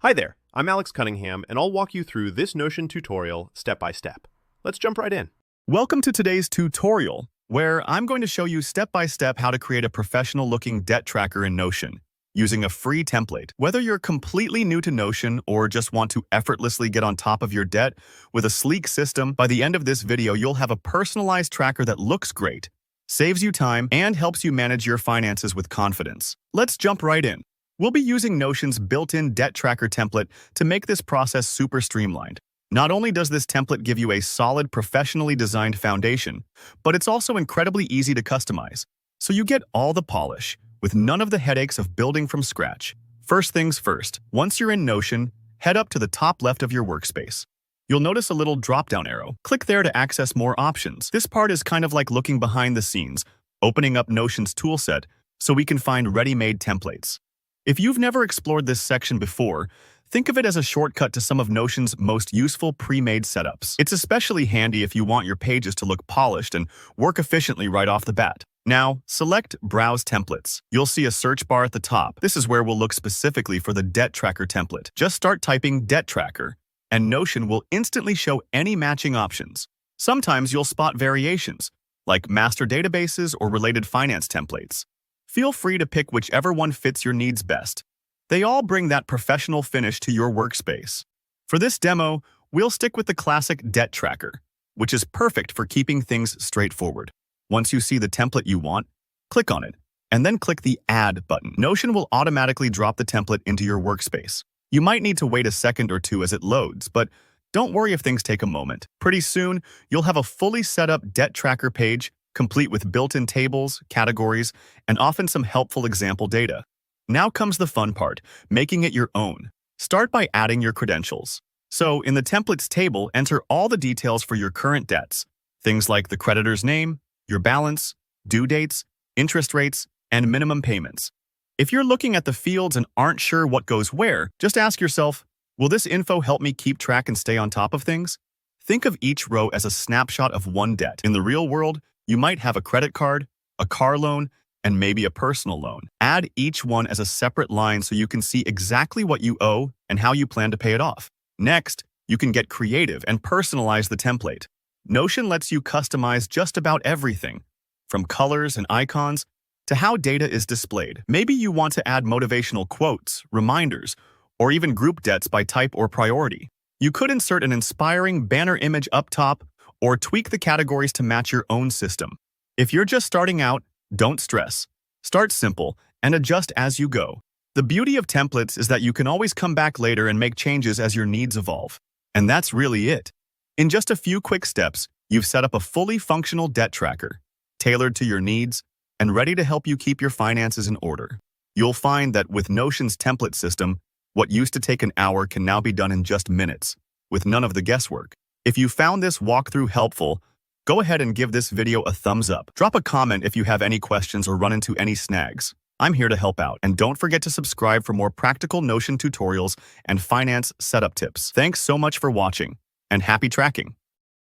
Hi there, I'm Alex Cunningham, and I'll walk you through this Notion tutorial step by step. Let's jump right in. Welcome to today's tutorial, where I'm going to show you step-by-step how to create a professional-looking debt tracker in Notion using a free template. Whether you're completely new to Notion or just want to effortlessly get on top of your debt with a sleek system, by the end of this video, you'll have a personalized tracker that looks great, saves you time, and helps you manage your finances with confidence. Let's jump right in. We'll be using Notion's built-in debt tracker template to make this process super streamlined. Not only does this template give you a solid, professionally designed foundation, but it's also incredibly easy to customize, so you get all the polish, with none of the headaches of building from scratch. First things first, once you're in Notion, head up to the top left of your workspace. You'll notice a little drop-down arrow. Click there to access more options. This part is kind of like looking behind the scenes, opening up Notion's toolset so we can find ready-made templates. If you've never explored this section before, think of it as a shortcut to some of Notion's most useful pre-made setups. It's especially handy if you want your pages to look polished and work efficiently right off the bat. Now, select Browse Templates. You'll see a search bar at the top. This is where we'll look specifically for the Debt Tracker template. Just start typing Debt Tracker, and Notion will instantly show any matching options. Sometimes you'll spot variations, like master databases or related finance templates. Feel free to pick whichever one fits your needs best. They all bring that professional finish to your workspace. For this demo, we'll stick with the classic Debt Tracker, which is perfect for keeping things straightforward. Once you see the template you want, click on it, and then click the Add button. Notion will automatically drop the template into your workspace. You might need to wait a second or two as it loads, but don't worry if things take a moment. Pretty soon, you'll have a fully set up Debt Tracker page, complete with built-in tables, categories, and often some helpful example data. Now comes the fun part, making it your own. Start by adding your credentials. So, in the templates table, enter all the details for your current debts, things like the creditor's name, your balance, due dates, interest rates, and minimum payments. If you're looking at the fields and aren't sure what goes where, just ask yourself, will this info help me keep track and stay on top of things? Think of each row as a snapshot of one debt. In the real world, you might have a credit card, a car loan, and maybe a personal loan. Add each one as a separate line so you can see exactly what you owe and how you plan to pay it off. Next, you can get creative and personalize the template. Notion lets you customize just about everything, from colors and icons to how data is displayed. Maybe you want to add motivational quotes, reminders, or even group debts by type or priority. You could insert an inspiring banner image up top or tweak the categories to match your own system. If you're just starting out, don't stress. Start simple and adjust as you go. The beauty of templates is that you can always come back later and make changes as your needs evolve. And that's really it. In just a few quick steps, you've set up a fully functional debt tracker, tailored to your needs, and ready to help you keep your finances in order. You'll find that with Notion's template system, what used to take an hour can now be done in just minutes, with none of the guesswork. If you found this walkthrough helpful, go ahead and give this video a thumbs up. Drop a comment if you have any questions or run into any snags. I'm here to help out. And don't forget to subscribe for more practical Notion tutorials and finance setup tips. Thanks so much for watching, and happy tracking!